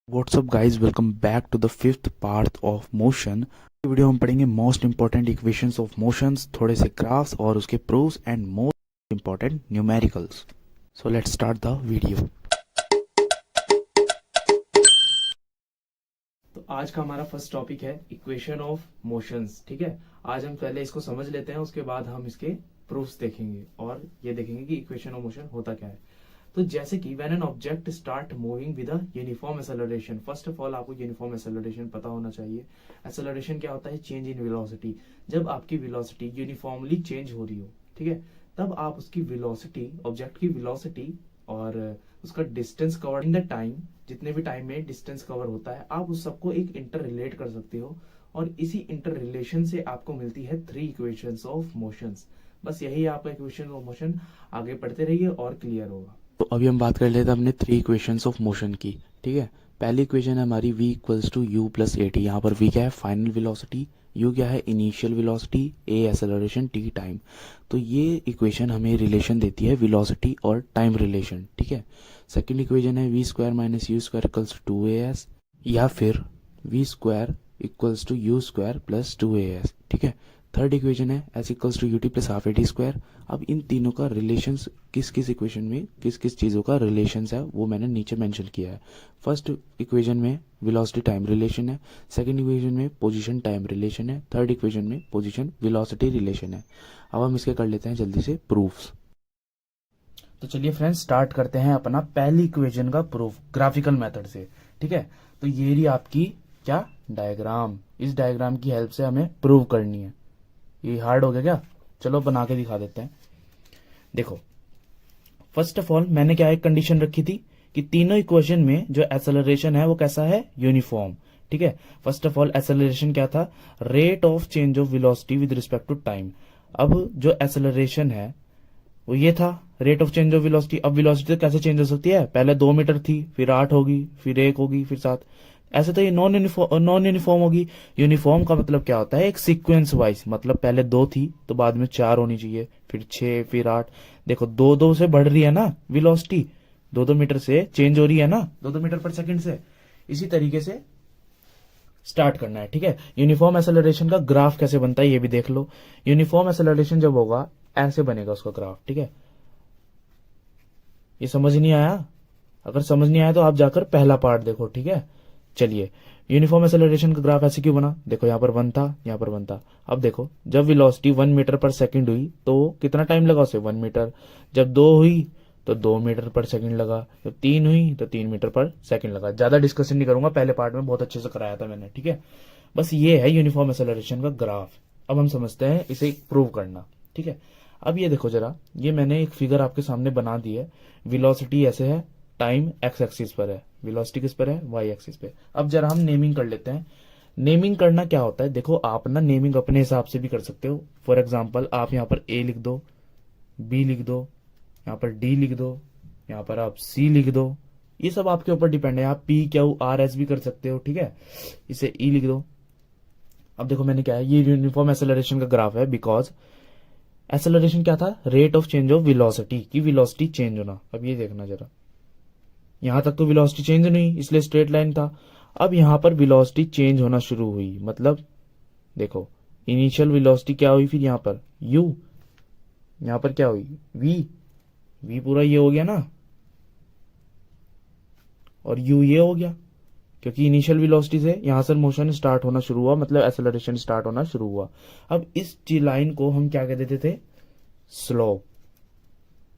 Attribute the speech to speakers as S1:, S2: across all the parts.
S1: WhatsApp guys, welcome back to the fifth part of motion. Video हम पढ़ेंगे most important equations of motions, थोड़े से graphs और उसके proofs and most important numericals. So let's start the video.
S2: तो आज का हमारा फर्स्ट टॉपिक है इक्वेशन ऑफ मोशंस। ठीक है, आज हम पहले इसको समझ लेते हैं, उसके बाद हम इसके प्रूफ्स देखेंगे और ये देखेंगे कि इक्वेशन ऑफ मोशन होता क्या है। तो जैसे कि when an object start moving with a uniform acceleration, first of all आपको यूनिफॉर्म एक्सेलरेशन पता होना चाहिए। एक्सेलरेशन क्या होता है? Change in velocity. जब आपकी वेलोसिटी यूनिफॉर्मली चेंज हो रही हो, ठीक है, तब आप उसकी वेलोसिटी, ऑब्जेक्ट की वेलोसिटी और उसका distance covered in the time, जितने भी टाइम में डिस्टेंस कवर होता है, आप उस सबको एक इंटर रिलेट कर सकते हो और इसी इंटर रिलेशन से आपको मिलती है थ्री इक्वेशंस ऑफ मोशंस। बस यही आपका इक्वेशन ऑफ मोशन, आगे पढ़ते रहिए और क्लियर होगा।
S1: तो अभी हम बात कर लेते हैं अपने थ्री इक्वेशंस ऑफ मोशन की। ठीक है, पहली इक्वेशन है हमारी v equals to you plus A t. यहाँ पर v क्या है? फाइनल वेलोसिटी, u क्या है? Initial velocity, a acceleration, t time. तो ये इक्वेशन हमें रिलेशन देती है वेलोसिटी और टाइम रिलेशन। ठीक है, सेकंड इक्वेशन है v square minus you square equals to 2as, या फिर v square equals to u square plus 2as। ठीक है, थर्ड इक्वेशन है s equals to U T plus half A T square. अब इन तीनों का रिलेशंस किस किस इक्वेशन में किस किस चीज़ों का रिलेशंस है वो मैंने नीचे मेंशन किया है। फर्स्ट इक्वेशन में वेलोसिटी टाइम रिलेशन है, सेकंड इक्वेशन में पोजीशन टाइम रिलेशन है, थर्ड इक्वेशन में पोजीशन वेलोसिटी रिलेशन है। अब हम इसके कर लेते हैं जल्दी से प्रूफ्स।
S2: तो चलिए फ्रेंड्स, स्टार्ट करते हैं अपना पहली इक्वेशन का प्रूफ ग्राफिकल मेथड से। ठीक है, तो ये रही आपकी क्या डायग्राम। इस डायग्राम की हेल्प से हमें प्रूव करनी है। ये हार्ड हो गया क्या? चलो बना के दिखा देते हैं। देखो, फर्स्ट ऑफ ऑल मैंने क्या एक कंडीशन रखी थी कि तीनों इक्वेशन में जो एक्सेलरेशन है वो कैसा है? यूनिफॉर्म। ठीक है, फर्स्ट ऑफ ऑल एक्सेलरेशन क्या था? Rate of change of velocity with respect to time. अब जो एक्सेलरेशन है वो ये था, rate of change of velocity. अब वेलोसिटी तो कैसे चेंज हो सकती है? पहले 2 मीटर थी, फिर 8 होगी, फिर 1 होगी, फिर 7। ऐसे तो ये नॉन यूनिफॉर्म होगी। यूनिफॉर्म का मतलब क्या होता है? एक सीक्वेंस वाइज, मतलब पहले 2 थी तो बाद में 4 होनी चाहिए, फिर 6, फिर 8। देखो 2-2 से बढ़ रही है ना वेलोसिटी, 2-2 मीटर से चेंज हो रही है ना, 2-2 मीटर पर सेकंड से। इसी तरीके से स्टार्ट करना है। ठीक है, यूनिफॉर्म एक्सेलरेशन का ग्राफ कैसे बनता है ये भी देख लो। यूनिफॉर्म एक्सेलरेशन जब होगा ऐसे बनेगा उसका ग्राफ। ठीक है, ये समझ नहीं आया? अगर समझ नहीं आया तो आप जाकर पहला पार्ट देखो। ठीक है, चलिए, यूनिफॉर्म एक्सेलरेशन का ग्राफ ऐसे क्यों बना? देखो यहाँ पर 1 था, यहाँ पर 1 था। अब देखो, जब वेलोसिटी 1 मीटर पर सेकंड हुई तो कितना टाइम लगा उसे? 1 मीटर। जब 2 हुई तो 2 मीटर पर सेकंड लगा, जब 3 हुई तो 3 मीटर पर सेकंड लगा। ज्यादा डिस्कशन नहीं करूंगा, पहले पार्ट में बहुत अच्छे से कराया था मैंने। ठीक है, बस ये है यूनिफॉर्म एक्सेलरेशन का ग्राफ। अब हम समझते हैं इसे प्रूव करना। ठीक है, अब ये देखो जरा, ये मैंने एक फिगर आपके सामने बना दी है। वेलोसिटी ऐसे है, टाइम एक्स एक्सिस पर है, वेलोसिटी किस पर है? वाई एक्सिस पे। अब जरा हम नेमिंग कर लेते हैं। नेमिंग करना क्या होता है? देखो, आप ना नेमिंग अपने हिसाब से भी कर सकते हो। फॉर एग्जाम्पल, आप यहाँ पर ए लिख दो, बी लिख दो, यहाँ पर डी लिख दो, यहाँ पर आप सी लिख दो। ये सब आपके ऊपर डिपेंड है। आप पी क्यू आर एस भी कर सकते हो। ठीक है, इसे ई लिख दो। अब देखो मैंने क्या है, ये यूनिफॉर्म एक्सेलरेशन का ग्राफ है, बिकॉज एक्सेलरेशन क्या था? Rate of change of velocity, की वेलोसिटी चेंज होना। अब ये देखना जरा, यहां तक तो वेलोसिटी चेंज नहीं, इसलिए स्ट्रेट लाइन था। अब यहां पर वेलोसिटी चेंज होना शुरू हुई, मतलब देखो, इनिशियल वेलोसिटी क्या हुई, फिर यहां पर u, यहां पर क्या हुई? v पूरा ये हो गया ना, और u ये हो गया, क्योंकि इनिशियल वेलोसिटी से यहां से मोशन स्टार्ट होना शुरू हुआ, मतलब एक्सेलरेशन स्टार्ट होना शुरू हुआ। अब इस लाइन को हम क्या कह देते थे? स्लोप।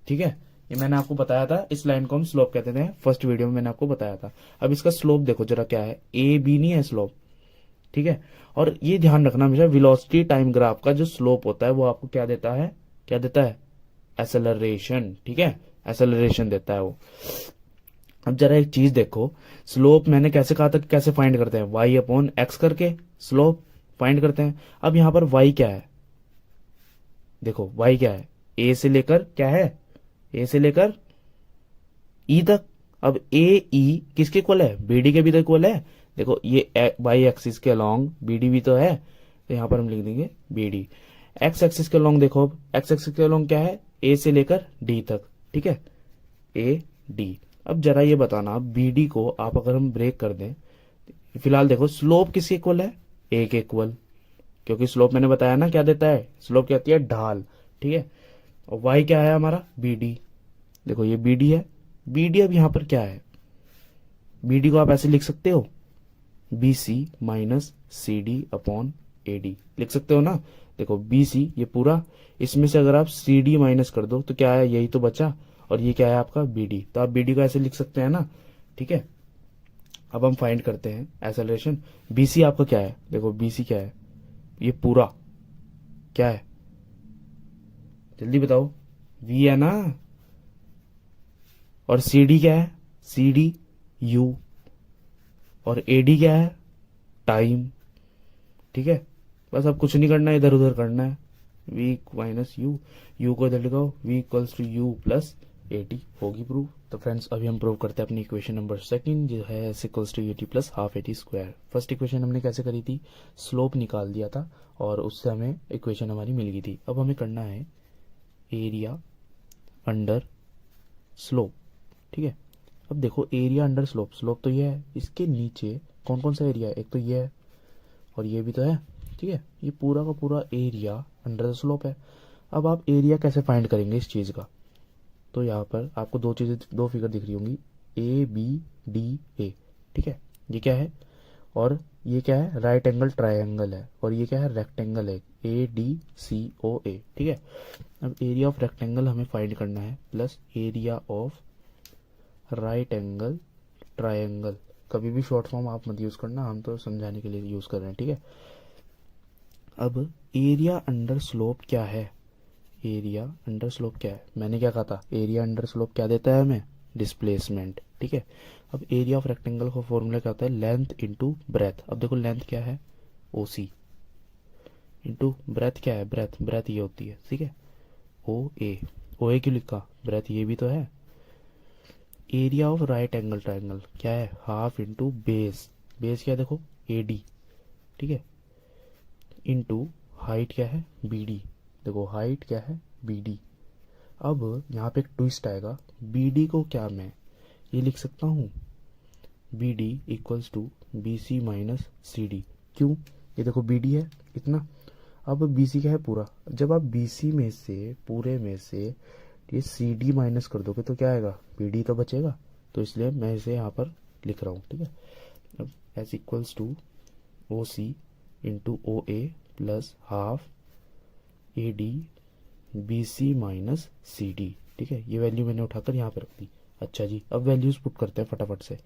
S2: ठीक है, ये मैंने आपको बताया था, इस लाइन को हम स्लोप कहते थे, फर्स्ट वीडियो में मैंने आपको बताया था। अब इसका स्लोप देखो जरा क्या है, ए बी नहीं है स्लोप। ठीक है, और ये ध्यान रखना हमेशा, वेलोसिटी टाइम ग्राफ का जो स्लोप होता है वो आपको क्या देता है? क्या देता है? एक्सेलरेशन। ठीक है, एक्सेलरेशन देता है वो। अब जरा एक चीज देखो, स्लोप मैंने कैसे कहा था कि कैसे फाइंड करते हैं? वाई अपॉन एक्स करके स्लोप फाइंड करते हैं। अब यहां पर वाई क्या है? देखो वाई क्या है? ए से लेकर क्या है? ए से लेकर ई तक। अब ए ई किसके इक्वल है? बीडी के भी तो इक्वल है। देखो ये वाई एक्सिस के अलोंग बीडी भी तो है, तो यहां पर हम लिख देंगे बीडी। एक्स एक्सिस के अलोंग देखो, एक्स एक्सिस के अलोंग क्या है? ए से लेकर डी तक। ठीक है, ए डी। अब जरा ये बताना, BD को आप अगर हम ब्रेक कर दें, फिलहाल देखो स्लोप किसके इक्वल है, ए के इक्वल, क्योंकि स्लोप मैंने बताया ना क्या देता है, स्लोप क्या होती है, ढाल, ठीक है। और वाई क्या है हमारा, BD, देखो ये BD है, BD अब यहां पर क्या है, BD को आप ऐसे लिख सकते हो, BC minus CD upon AD, लिख सकते हो ना। देखो BC ये पूरा, इसमें से अगर आप CD माइनस कर दो तो क्या है, यही तो बचा, और ये क्या है आपका BD, तो आप BD को ऐसे लिख सकते हैं ना, ठीक है। अब हम फाइंड करते हैं एक्सेलरेशन। BC आपका क्या है, देखो BC क्या है, ये पूरा क्या है, जल्दी बताओ, V है ना, और CD क्या है, CD U, और AD क्या है, टाइम, ठीक है। बस अब कुछ नहीं करना है, इधर उधर करना है, V माइनस यू, यू को इधर लगाओ, V equals to you plus 80, होगी प्रूव। तो फ्रेंड्स अभी हम प्रूव करते हैं अपनी इक्वेशन नंबर सेकंड, जो है S equals to 80 plus half 80 square. First equation हमने कैसे करी थी, स्लोप निकाल दिया था और उससे हमें इक्वेशन हमारी मिल गई थी। अब हमें करना है एरिया अंडर स्लोप, ठीक है। अब देखो एरिया अंडर स्लोप, स्लोप तो ये है, इसके नीचे कौन कौन सा एरिया है, एक तो ये है और ये भी तो है, ठीक है। ये पूरा का पूरा एरिया अंडर द स्लोप है। अब आप एरिया कैसे फाइंड करेंगे इस चीज़ का, तो यहाँ पर आपको दो चीज़ें, दो फिगर दिख रही होंगी, ABDA, ठीक है, ये क्या है, और ये क्या है, राइट एंगल ट्रायंगल है, और ये क्या है, रेक्टेंगल है, ADCOA, ठीक है। अब एरिया ऑफ रेक्टेंगल हमें फाइंड करना है, plus area of right angle triangle. कभी भी शॉर्ट फॉर्म आप मत यूज़ करना, हम तो समझाने के लिए यूज़ कर रहे हैं, ठीक है। अब एरिया अंडर स्लोप क्या है, एरिया अंडर स्लोप क्या है, मैंने क्या कहा था, एरिया अंडर स्लोप क्या देता है हमें, डिस्प्लेसमेंट, ठीक है। अब एरिया ऑफ रेक्टेंगल का फॉर्मूला क्या होता है, लेंथ इंटू ब्रेथ। अब देखो लेंथ क्या है, OC, इंटू ब्रेथ क्या है, ब्रेथ, ब्रेथ ये होती है, ठीक है, OA, OA क्यों लिखा, ब्रेथ ये भी तो है। Area of right angle triangle क्या है, हाफ इंटू बेस, बेस क्या है देखो, AD, ठीक है, इंटू हाइट क्या है, BD, देखो हाइट क्या है, BD। अब यहाँ पे एक ट्विस्ट आएगा, BD को क्या मैं ये लिख सकता हूँ, BD equals to BC minus CD, क्यों, ये देखो BD है इतना, अब BC क्या है पूरा, जब आप BC में से, पूरे में से ये CD माइनस कर दोगे तो क्या आएगा, BD तो बचेगा, तो इसलिए मैं इसे यहाँ पर लिख रहा हूँ, ठीक है। अब S equals to OC into OA plus half AD BC minus CD, ठीक है। ये वैल्यू मैंने उठाकर यहाँ पर रख दी। अच्छा जी, अब वैल्यूज पुट करते हैं फटाफट से।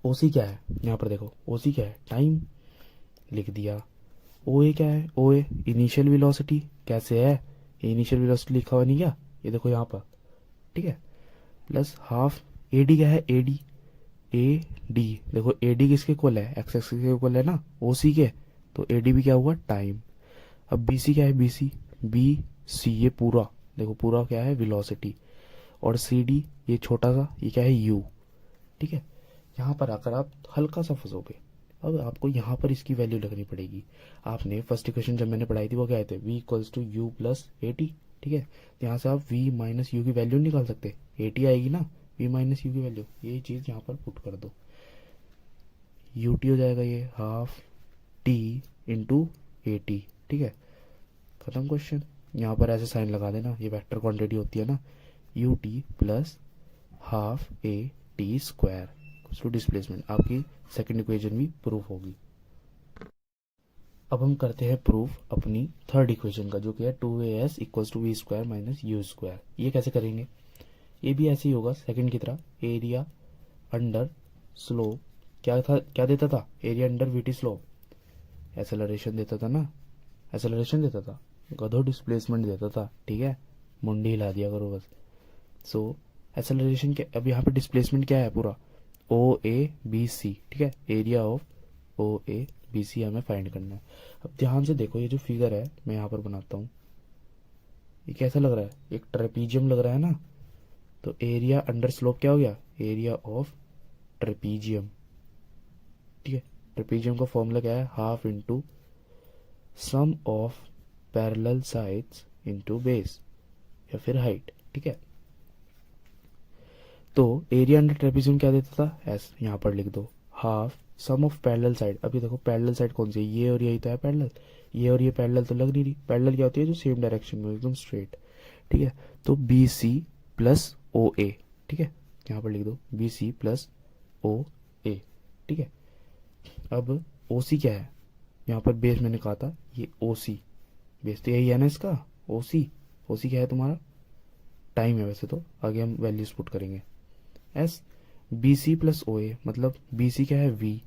S2: OC क्या है, यहाँ पर देखो OC क्या है, टाइम, लिख दिया। OA क्या है, OA इनिशियल वेलोसिटी, कैसे है, इनिशियल वेलोसिटी लिखा हुआ नहीं क्या, ये देखो यहाँ पर, ठीक है, प्लस हाफ AD क्या है, AD देखो AD किसके इक्वल है, एक्स एक्सिस के इक्वल है ना, OC के, तो AD भी क्या हुआ, टाइम। अब BC क्या है, BC ये पूरा, देखो पूरा क्या है, वेलोसिटी, और CD ये छोटा सा, ये क्या है, U, ठीक है। यहाँ पर आकर आप हल्का सा फंसोगे, अब आपको यहाँ पर इसकी वैल्यू लगनी पड़ेगी। आपने फर्स्ट इक्वेशन जब मैंने पढ़ाई थी वो क्या थे, V equals to U plus 80, ठीक है। तो यहाँ से आप V माइनस यू की वैल्यू निकाल सकते, 80 आएगी ना, V माइनस यू की वैल्यू, ये चीज़ यहाँ पर पुट कर दो, UT हो जाएगा ये हाफ T इंटू 80, ठीक है, खत्म क्वेश्चन। यहाँ पर ऐसे साइन लगा देना, ये वेक्टर क्वांटिटी होती है ना, UT plus half AT square to displacement, आपकी सेकंड इक्वेशन भी प्रूफ होगी। अब हम करते हैं प्रूफ अपनी थर्ड इक्वेशन का, जो कि है 2AS equals to V square minus U square. ये कैसे करेंगे, ये भी ऐसे ही होगा सेकंड की तरह, एरिया अंडर स्लोप क्या था, क्या देता था, area under VT slope, acceleration देता था ना, एक्सेलरेशन देता था, गधो डिस्प्लेसमेंट देता था, ठीक है, मुंडी हिला दिया करो बस। सो एक्सेलरेशन क्या, अब यहाँ पे डिस्प्लेसमेंट क्या है पूरा, OABC, ठीक है, एरिया ऑफ OABC हमें फाइंड करना है। अब ध्यान से देखो, ये जो फिगर है मैं यहाँ पर बनाता हूँ, ये कैसा लग रहा है, एक ट्रेपीजियम लग रहा है ना, तो एरिया अंडर स्लोप क्या हो गया, एरिया ऑफ ट्रेपीजियम, ठीक है। ट्रेपीजियम का फॉर्मूला क्या है, half into sum of parallel sides into base या फिर हाइट, ठीक है। तो एरिया अंडर ट्रेपेजियम क्या देता था, एस, यहाँ पर लिख दो, half sum of parallel side. अभी देखो पैरेलल साइड कौन सी है, ये और यही तो है पैरेलल, ये और ये पैरेलल तो लग नहीं रही। पैरेलल क्या होती है, जो सेम डायरेक्शन में एकदम स्ट्रेट, ठीक है। तो बी सी प्लस ओ ए, ठीक है, यहाँ पर लिख दो बी सी प्लस ओ ए, ठीक है। अब ओ सी क्या है, यहाँ पर बेस मैंने कहा था ये ओ सी, बेस तो यही है ना इसका, ओ सी। ओ सी क्या है तुम्हारा, टाइम है वैसे तो, आगे हम वैल्यूज पुट करेंगे। S, B C plus O A, मतलब बी सी क्या है वी,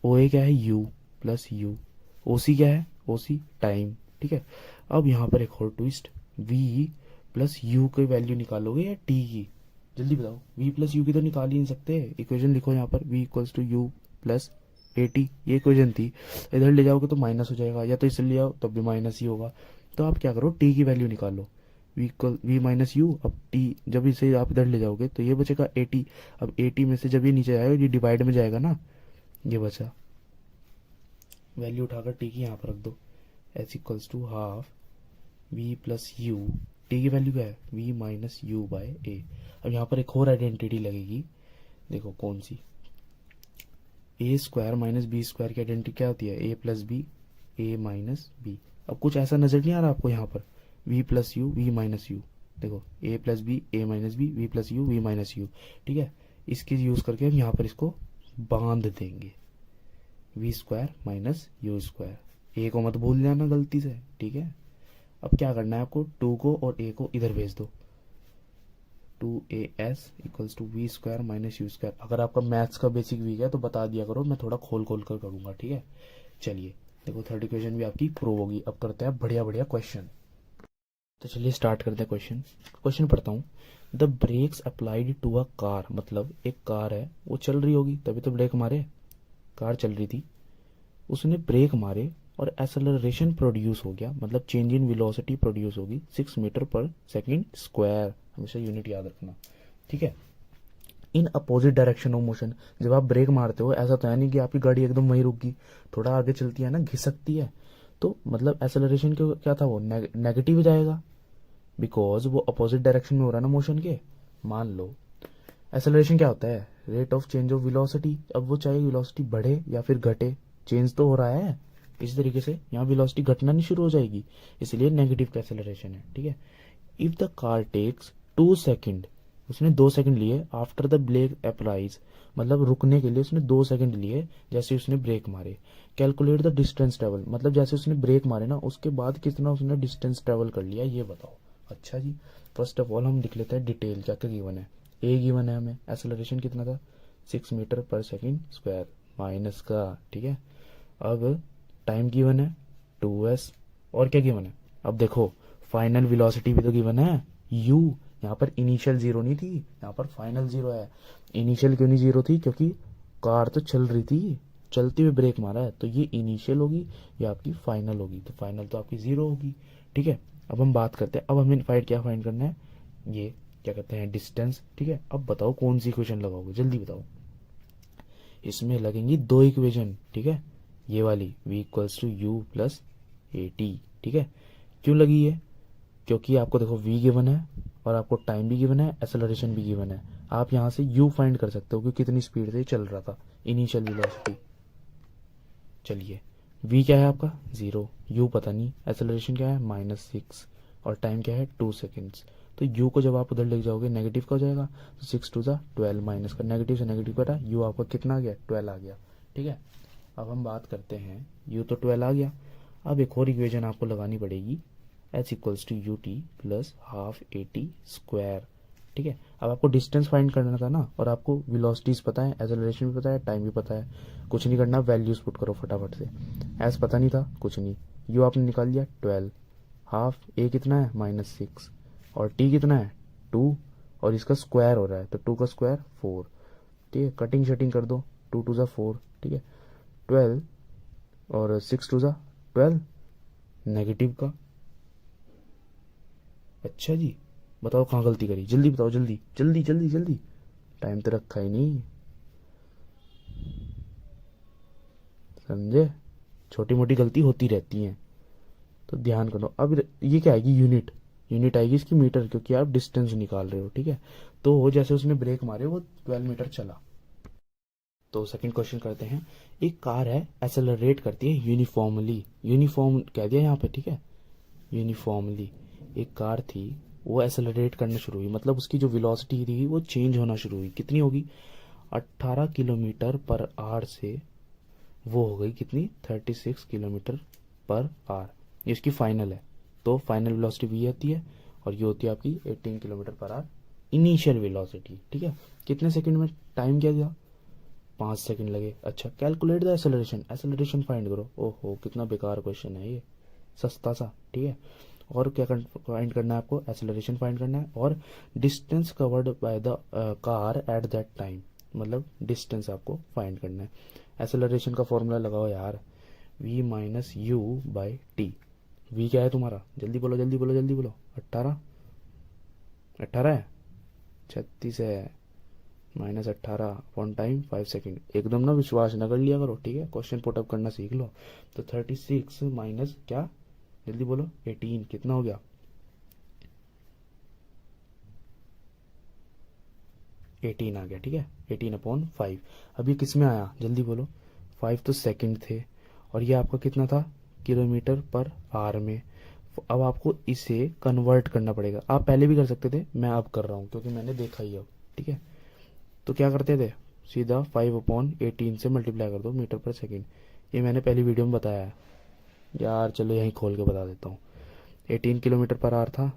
S2: ओ ए क्या है यू प्लस यू, ओ सी क्या है, ओ सी टाइम, ठीक है। अब यहाँ पर एक और ट्विस्ट, वी प्लस यू की वैल्यू निकालोगे या टी की, जल्दी बताओ। वी प्लस यू की तो निकाल ही नहीं सकते, इक्वेशन लिखो यहाँ पर, V equals to you plus A T, ये इक्वेशन थी। इधर ले जाओगे तो माइनस हो जाएगा, या तो इससे ले आओ तब भी माइनस ही होगा। तो आप क्या करो, टी की वैल्यू निकालो, V equal V minus U. अब टी जब इसे आप इधर ले जाओगे तो ये बचेगा ए टी। अब ए टी में से जब ये नीचे आएगा, ये डिवाइड में जाएगा ना, ये बचा, वैल्यू उठाकर टी की यहाँ पर रख दो, S equals to half V plus U, T की वैल्यू क्या है, V minus U by A. अब यहाँ पर एक और आइडेंटिटी लगेगी, देखो कौन सी, A square minus B square की आइडेंटिटी क्या होती है, A plus B, A minus B. अब कुछ ऐसा नजर नहीं आ रहा आपको यहाँ पर, V plus U V minus U, देखो A plus B A minus B, V plus U V minus U, ठीक है। इसकी यूज करके हम यहाँ पर इसको बांध देंगे, V square minus you square, A को मत भूल जाना गलती से, ठीक है। अब क्या करना है आपको, टू को और ए को इधर भेज दो, two A S equals to V square minus you square. अगर आपका मैथ्स का बेसिक वीक है तो बता दिया करो, मैं थोड़ा खोल खोल कर करूंगा, ठीक है। चलिए देखो थर्ड इक्वेशन भी आपकी प्रूव होगी। अब करते हैं बढ़िया बढ़िया क्वेश्चन। तो चलिए स्टार्ट करते हैं क्वेश्चन। क्वेश्चन पढ़ता हूँ, the brakes applied to a car, मतलब एक कार है, वो चल रही होगी तभी तो ब्रेक मारे, कार चल रही थी, उसने ब्रेक मारे और एक्सेलरेशन प्रोड्यूस हो गया, मतलब चेंज इन वेलोसिटी प्रोड्यूस होगी 6 मीटर पर सेकेंड स्क्वायर, हमेशा यूनिट याद रखना, ठीक है। In opposite direction of motion, जब आप ब्रेक मारते हो ऐसा तो है नहीं कि आपकी गाड़ी एकदम वहीं रुक गई, थोड़ा आगे चलती है ना, घिसकती है, तो मतलब एक्सेलरेशन क्या था, वो नेगेटिव जाएगा, बिकॉज वो अपोजिट डायरेक्शन में हो रहा है ना मोशन के। मान लो एक्सेलरेशन क्या होता है, rate of change of velocity, अब वो चाहे वेलोसिटी बढ़े या फिर घटे, चेंज तो हो रहा है। इसी तरीके से यहाँ वेलोसिटी घटना नहीं शुरू हो जाएगी, इसलिए नेगेटिव का एक्सेलरेशन है, ठीक है। If the car takes 2 second, उसने 2 सेकंड लिए, आफ्टर द ब्रेक अप्लाइज, मतलब रुकने के लिए उसने 2 सेकंड लिए जैसे उसने ब्रेक मारे। कैलकुलेट द डिस्टेंस ट्रेवल, मतलब जैसे उसने ब्रेक मारे ना उसके बाद कितना उसने डिस्टेंस ट्रेवल कर लिया, ये बताओ। अच्छा जी, फर्स्ट ऑफ ऑल हम लिख लेते हैं डिटेल, क्या क्या गिवन है। ए गिवन है हमें, एक्सेलरेशन कितना था 6 मीटर पर सेकेंड स्क्वायर माइनस का, ठीक है। अब टाइम गिवन है 2s, और क्या गिवन है, अब देखो फाइनल वेलोसिटी भी तो गिवन है u, यहाँ पर इनिशियल जीरो नहीं थी, यहाँ पर फाइनल जीरो है। इनिशियल क्यों नहीं जीरो थी, क्योंकि कार तो चल रही थी, चलते हुए ब्रेक मारा है, तो ये इनिशियल होगी, ये आपकी फाइनल होगी, तो फाइनल तो आपकी जीरो होगी, ठीक है। अब हम बात करते हैं, अब हमें क्या फाइंड करना है, ये क्या कहते हैं डिस्टेंस, ठीक है। अब बताओ कौन सी इक्वेशन लगाओगे, जल्दी बताओ। इसमें लगेंगी 2 इक्वेशन, ठीक है, ये वाली v equals to you plus A T, ठीक है। क्यों लगी है, क्योंकि आपको देखो v गिवन है और आपको टाइम भी गिवन है, एक्सेलरेशन भी गिवन है। आप यहाँ से u फाइंड कर सकते हो कि कितनी स्पीड से चल रहा था, इनिशियल वेलोसिटी। चलिए v क्या है आपका 0, u पता नहीं, एक्सेलरेशन क्या है -6 और टाइम क्या है 2 सेकेंड्स। तो u को जब आप उधर ले जाओगे नेगेटिव का हो जाएगा, तो 6 2 12 माइनस का, नेगेटिव से नेगेटिव कटा, u आपका कितना आ गया 12 आ गया, ठीक है। अब हम बात करते हैं, u तो 12 आ गया, अब एक और इक्वेशन आपको लगानी पड़ेगी, h equals to U T plus half A T square, ठीक है। अब आपको डिस्टेंस फाइंड करना था ना, और आपको वेलोसिटीज पता है, एक्सेलरेशन भी पता है, टाइम भी पता है, कुछ नहीं करना, वैल्यूज पुट करो फटाफट से। एस पता नहीं था, कुछ नहीं, यू आपने निकाल लिया 12, हाफ ए कितना है -6 और टी कितना है 2, और इसका स्क्वायर हो रहा है तो 2 का स्क्वायर 4, ठीक है। कटिंग शटिंग कर दो, 2 2 4, ठीक है। 12 और 6 2 12, नेगेटिव का। अच्छा जी, बताओ कहाँ गलती करी, जल्दी बताओ, जल्दी जल्दी जल्दी जल्दी, टाइम तो रखा ही नहीं, समझे, छोटी मोटी गलती होती रहती है तो ध्यान करो। अब ये क्या आएगी, यूनिट, यूनिट आएगी इसकी मीटर, क्योंकि आप डिस्टेंस निकाल रहे हो, ठीक है। तो जैसे उसने ब्रेक मारे वो 12 मीटर चला। तो सेकंड क्वेश्चन करते हैं। एक कार है, एक्सेलरेट करती है यूनिफॉर्मली, यूनिफॉर्म कह दिया यहाँ पे, ठीक है, यूनिफॉर्मली। एक कार थी, वो एक्सेलरेट करना शुरू हुई, मतलब उसकी जो वेलोसिटी थी वो चेंज होना शुरू हुई। कितनी होगी? 18 किलोमीटर पर आवर से वो हो गई कितनी? 36 किलोमीटर पर आवर। ये इसकी फाइनल है। तो फाइनल वेलोसिटी भी आती है और ये होती है आपकी 18 kilometre per hour initial velocity, ठीक है। कितने सेकंड में टाइम क्या दिया? 5 सेकंड लगे। अच्छा, calculate the acceleration, acceleration find करो। ओहो, कितना बेकार क्वेश्चन है ये, सस्ता सा, ठीक है। और क्या फाइंड करना है आपको? एक्सेलरेशन फाइंड करना है और distance covered by the car at that time, मतलब डिस्टेंस आपको फाइंड करना है। एक्सेलरेशन का फॉर्मूला लगाओ यार, v minus you by T. v क्या है तुम्हारा? जल्दी बोलो जल्दी बोलो जल्दी बोलो। 18 18 है, 36 है, माइनस 18 अपॉन टाइम 5 सेकेंड। एकदम ना विश्वास ना कर लिया करो, ठीक है, क्वेश्चन पुटअप करना सीख लो। तो 36 माइनस क्या, जल्दी बोलो, 18 कितना हो गया? 18 आ गया, ठीक है, 18 अपॉन 5। अब ये किस में आया? जल्दी बोलो। 5 तो सेकंड थे और ये आपका कितना था? किलोमीटर पर आवर में। अब आपको इसे कन्वर्ट करना पड़ेगा। आप पहले भी कर सकते थे, मैं अब कर रहा हूँ क्योंकि मैंने देखा ही अब, ठीक है। तो क्या करते थे? सीधा 5/18 से मल्टीप्लाई कर दो मीटर पर सेकंड। ये मैंने पहली वीडियो में बताया है यार, चलो यहीं खोल के बता देता हूँ। 18 किलोमीटर पर आवर था।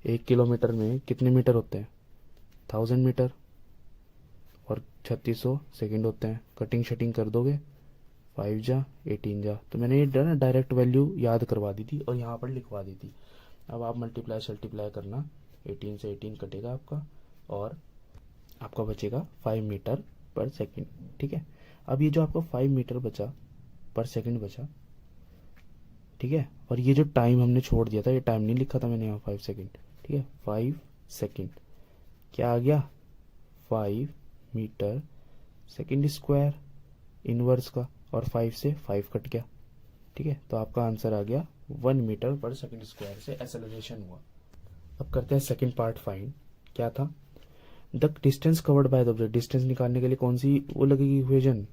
S2: 1 किलोमीटर में कितने मीटर होते हैं? 1000 मीटर। और 3600 सेकंड होते हैं। कटिंग शटिंग कर दोगे, 5 जा 18 जा। तो मैंने ये ना डायरेक्ट वैल्यू याद करवा दी थी और यहाँ पर लिखवा दी थी। अब आप मल्टीप्लाई शल्टीप्लाई करना, 18 से 18 कटेगा आपका और आपका बचेगा 5 मीटर पर सेकंड, ठीक है। अब ये जो आपका 5 मीटर बचा पर सेकंड बचा, ठीक है, और ये जो टाइम हमने छोड़ दिया था, ये टाइम नहीं लिखा था मैंने यहाँ 5 सेकंड, ठीक है, 5 सेकंड क्या आ गया? 5 मीटर सेकंड स्क्वायर इनवर्स का, और 5 से 5 कट गया, ठीक है। तो आपका आंसर आ गया 1 मीटर पर सेकंड स्क्वायर से एक्सेलरेशन हुआ। अब करते हैं सेकंड पार्ट फाइंड। क्या था? The distance covered by the object. Distance निकालने के लिए कौन सी वो लगेगी इक्वेशन?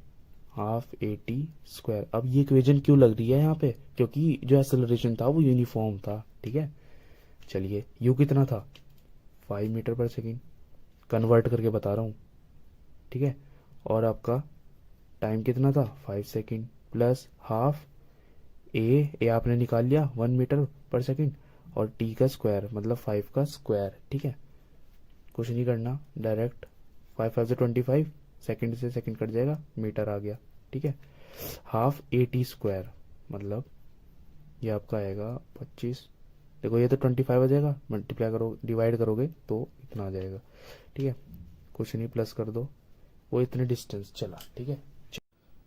S2: Half AT square. अब ये इक्वेशन क्यों लग रही है यहाँ पे? क्योंकि जो एक्सेलरेशन था वो यूनिफॉर्म था, ठीक है। चलिए, यू कितना था? 5 मीटर पर सेकेंड, कन्वर्ट करके बता रहा हूँ, ठीक है। और आपका टाइम कितना था? 5 सेकेंड प्लस हाफ ए आपने निकाल लिया 1 मीटर पर सेकेंड, और टी का स्क्वायर मतलब 5 का स्क्वायर, ठीक है। कुछ नहीं करना, डायरेक्ट 5 5 से 25, सेकंड से सेकंड कट जाएगा, मीटर आ गया, ठीक है। हाफ AT स्क्वायर मतलब ये आपका आएगा 25। देखो ये तो 25 आ जाएगा, मल्टीप्लाई करो डिवाइड करोगे तो इतना आ जाएगा, ठीक है। कुछ नहीं, प्लस कर दो, वो इतने डिस्टेंस चला, ठीक है।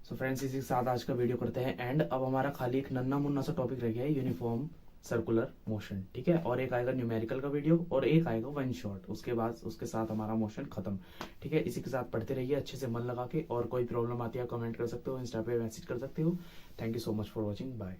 S2: सो फ्रेंड्स, इसी के साथ आज का वीडियो करते हैं एंड। अब हमारा खाली एक नन्ना मुन्ना सा टॉपिक रह गया है, यूनिफॉर्म सर्कुलर मोशन, ठीक है। और एक आएगा न्यूमेरिकल का वीडियो और एक आएगा वन शॉट, उसके बाद उसके साथ हमारा मोशन खत्म, ठीक है। इसी के साथ पढ़ते रहिए अच्छे से मन लगा के, और कोई प्रॉब्लम आती है कमेंट कर सकते हो, इंस्टा पे मैसेज कर सकते हो। Thank you so much for watching, bye.